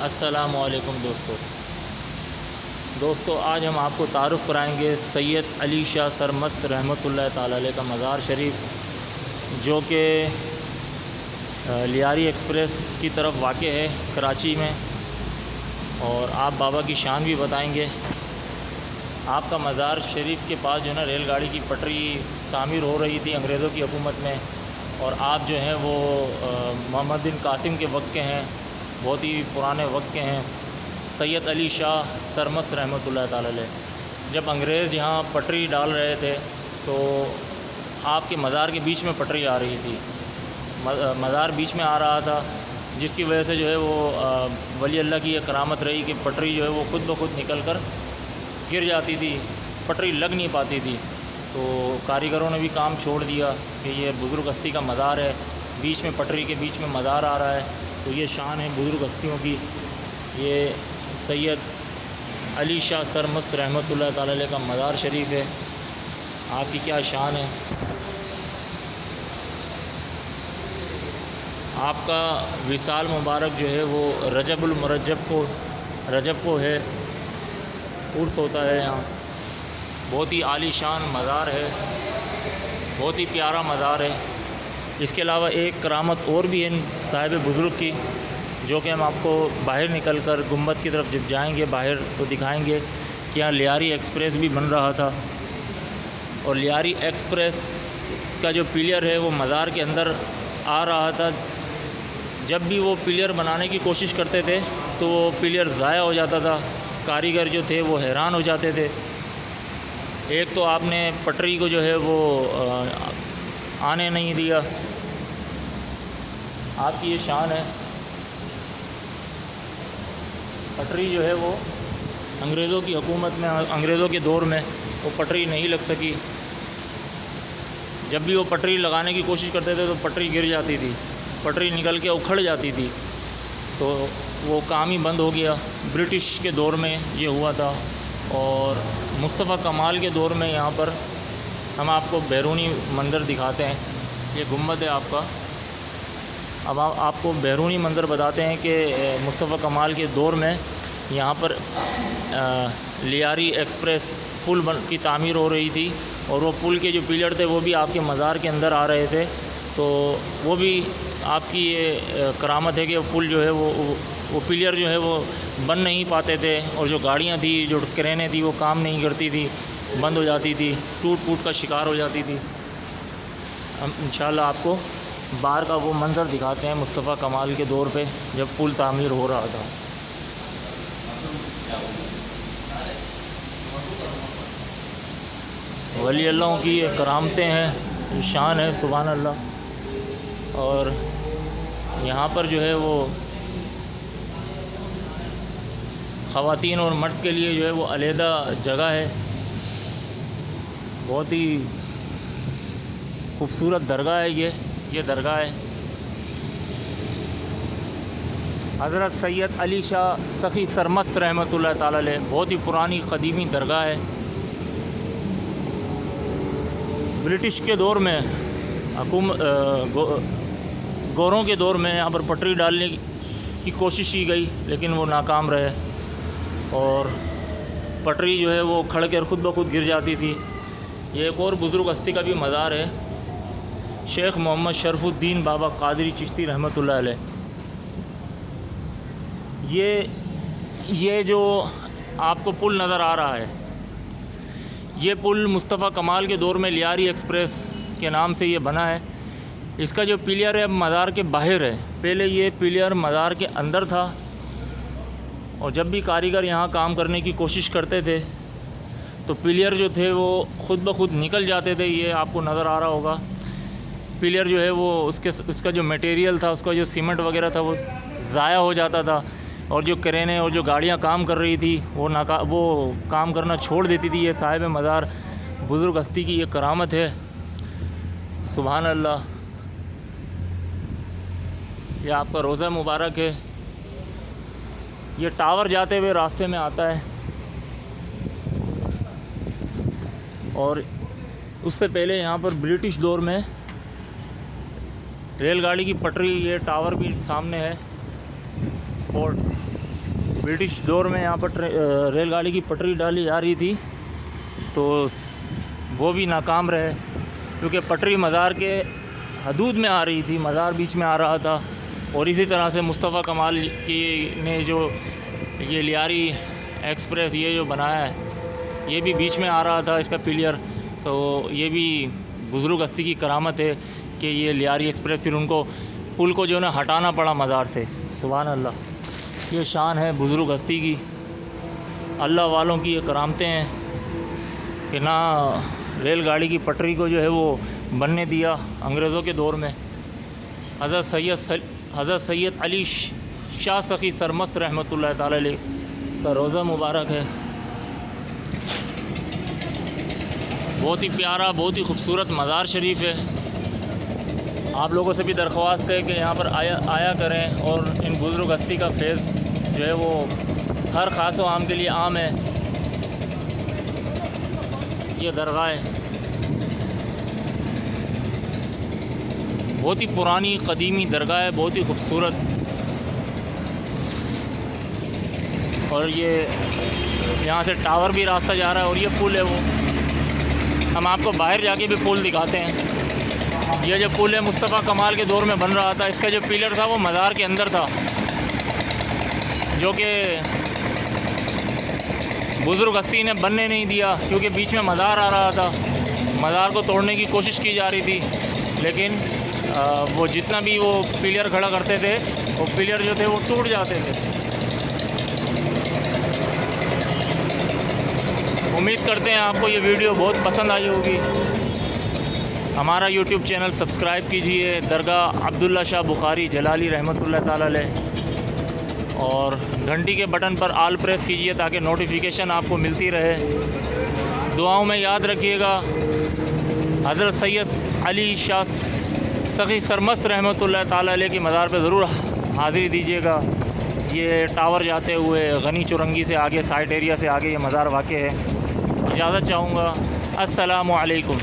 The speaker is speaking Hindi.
अस्सलामुअलैकुम दोस्तों, आज हम आपको तारुफ़ कराएंगे सैयद अली शाह सरमस्त रहमतुल्लाह ताला अलैह का मज़ार शरीफ, जो कि लियारी एक्सप्रेस की तरफ वाक़ है कराची में। और आप बाबा की शान भी बताएंगे। आपका मज़ार शरीफ के पास जो है ना, रेलगाड़ी की पटरी तामीर हो रही थी अंग्रेज़ों की हुकूमत में, और आप जो हैं वो मोहम्मद बिन कासिम के वक्त के हैं, बहुत ही पुराने वक्त के हैं। सैयद अली शाह सरमस्त रहमतुल्लाह ताला अलैह जब अंग्रेज़ यहाँ पटरी डाल रहे थे तो आपके मज़ार के बीच में पटरी आ रही थी, मज़ार बीच में आ रहा था, जिसकी वजह से जो है वो वली अल्लाह की ये करामत रही कि पटरी जो है वो ख़ुद ब खुद निकल कर गिर जाती थी, पटरी लग नहीं पाती थी। तो कारीगरों ने भी काम छोड़ दिया कि ये बुज़ुर्ग हस्ती का मज़ार है, बीच में पटरी के बीच में मज़ार आ रहा है, तो ये शान है बुज़ुर्ग हस्तियों की। ये सैयद अली शाह सरमस्त रहमतुल्लाह ताला अलैह का मज़ार शरीफ है। आपकी क्या शान है। आपका विसाल मुबारक जो है वो रजब को है, उर्स होता है यहाँ। बहुत ही आली शान मज़ार है, बहुत ही प्यारा मज़ार है। इसके अलावा एक करामत और भी है साहिब बुज़ुर्ग की, जो कि हम आपको बाहर निकल कर गुंबद की तरफ जब जाएंगे बाहर तो दिखाएंगे कि यहाँ लियारी एक्सप्रेस भी बन रहा था। और लियारी एक्सप्रेस का जो पिलियर है वो मज़ार के अंदर आ रहा था। जब भी वो पिलियर बनाने की कोशिश करते थे तो वो पिलियर ज़ाया हो जाता था, कारीगर जो थे वो हैरान हो जाते थे। एक तो आपने पटरी को जो है वो आने नहीं दिया। आपकी ये शान है। पटरी जो है वो अंग्रेज़ों की हुकूमत में, अंग्रेज़ों के दौर में वो पटरी नहीं लग सकी। जब भी वो पटरी लगाने की कोशिश करते थे तो पटरी गिर जाती थी, पटरी निकल के उखड़ जाती थी, तो वो काम ही बंद हो गया। ब्रिटिश के दौर में ये हुआ था। और मुस्तफ़ा कमाल के दौर में यहाँ पर हम आपको बैरूनी मंज़र दिखाते हैं। ये गुंबद है आपका। अब आपको बैरूनी मंज़र बताते हैं कि मुस्तफ़ा कमाल के दौर में यहाँ पर लियारी एक्सप्रेस पुल की तामीर हो रही थी, और वो पुल के जो पिलर थे वो भी आपके मज़ार के अंदर आ रहे थे। तो वो भी आपकी ये करामत है कि वो पुल जो है वो पिलर जो है वो बन नहीं पाते थे, और जो गाड़ियाँ थी, जो क्रेनें थी, वो काम नहीं करती थी, बंद हो जाती थी, टूट फूट का शिकार हो जाती थी। हम इंशाल्लाह आपको बाहर का वो मंज़र दिखाते हैं मुस्तफ़ा कमाल के दौर पे जब पुल तामीर हो रहा था। वली अल्लाह की ये करामतें हैं, शान है, सुभान अल्लाह। और यहाँ पर जो है वो ख़वातीन और मर्द के लिए जो है वो अलहदा जगह है। बहुत ही खूबसूरत दरगाह है ये दरगाह है हज़रत सैयद अली शाह सफ़ी सरमस्त रहमतुल्लाह ताला अलैह। बहुत ही पुरानी क़दीमी दरगाह है। ब्रिटिश के दौर में गोरों के दौर में यहाँ पर पटरी डालने की कोशिश की गई, लेकिन वो नाकाम रहे, और पटरी जो है वो खड़ कर ख़ुद ब खुद गिर जाती थी। ये एक और बुज़ुर्ग हस्ती का भी मज़ार है, शेख मोहम्मद शरफुद्दीन बाबा कादरी चिश्ती रहमतुल्लाह अलैह। ये जो आपको पुल नज़र आ रहा है, ये पुल मुस्तफ़ा कमाल के दौर में लियारी एक्सप्रेस के नाम से ये बना है। इसका जो पिलियर है अब मज़ार के बाहर है। पहले ये पिलियर मज़ार के अंदर था, और जब भी कारीगर यहाँ काम करने की कोशिश करते थे तो पिलियर जो थे वो ख़ुद ब खुद निकल जाते थे। ये आपको नज़र आ रहा होगा। पिलियर जो है वो उसका जो मटेरियल था, उसका जो सीमेंट वगैरह था वो ज़ाया हो जाता था, और जो क्रेनें और जो गाड़ियाँ काम कर रही थी वो काम करना छोड़ देती थी। ये साहिब मज़ार बुज़ुर्ग हस्ती की ये करामत है, सुभान अल्लाह। ये आपका रोज़ा मुबारक है। ये टावर जाते हुए रास्ते में आता है, और उससे पहले यहाँ पर ब्रिटिश दौर में रेलगाड़ी की पटरी, ये टावर भी सामने है, पोर्ट ब्रिटिश दौर में यहाँ पर रेलगाड़ी की पटरी डाली जा रही थी, तो वो भी नाकाम रहे क्योंकि पटरी मज़ार के हदूद में आ रही थी, मज़ार बीच में आ रहा था। और इसी तरह से मुस्तफ़ा कमाल की ने जो ये लियारी एक्सप्रेस ये जो बनाया है, ये भी बीच में आ रहा था इसका पिलियर। तो ये भी बुज़ुर्ग हस्ती की करामत है कि ये लियारी एक्सप्रेस फिर उनको पुल को जो है हटाना पड़ा मज़ार से। सुभान अल्लाह, ये शान है बुज़ुर्ग हस्ती की। अल्लाह वालों की ये करामतें हैं कि ना रेलगाड़ी की पटरी को जो है वो बनने दिया अंग्रेज़ों के दौर में। हज़रत सैयद अली शाह सखी सरमस्त रहमतुल्लाह ताला अलैह का रोज़ा मुबारक है। बहुत ही प्यारा, बहुत ही खूबसूरत मज़ार शरीफ है। आप लोगों से भी दरख्वास्त है कि यहाँ पर आया करें और इन बुज़ुर्ग हस्ती का फैज़ जो है वो हर ख़ास व आम के लिए आम है। ये दरगाह है, बहुत ही पुरानी कदीमी दरगाह है, बहुत ही खूबसूरत। और ये यहाँ से टावर भी रास्ता जा रहा है और ये पुल है वो। हम आपको बाहर जाके भी पुल दिखाते हैं। ये जो पुल है मुस्तफ़ा कमाल के दौर में बन रहा था। इसका जो पिलर था वो मज़ार के अंदर था, जो कि बुज़ुर्ग हस्ती ने बनने नहीं दिया क्योंकि बीच में मज़ार आ रहा था। मज़ार को तोड़ने की कोशिश की जा रही थी, लेकिन वो जितना भी वो पिलर खड़ा करते थे वो पिलर जो थे वो टूट जाते थे। उम्मीद करते हैं आपको ये वीडियो बहुत पसंद आई होगी। हमारा यूट्यूब चैनल सब्सक्राइब कीजिए, दरगाह अब्दुल्ला शाह बुखारी जलाली रहमतुल्लाह ताला अलैह, और घंटी के बटन पर आल प्रेस कीजिए ताकि नोटिफिकेशन आपको मिलती रहे। दुआओं में याद रखिएगा, हज़रत सैयद अली शाह सखी सरमस्त रहमतुल्लाह ताला अलैह की मज़ार पे ज़रूर हाज़िरी दीजिएगा। ये टावर जाते हुए गनी चुरंगी से आगे, साइट एरिया से आगे ये मज़ार वाक़ है। इजाज़त चाहूँगा। अस्सलामु अलैकुम।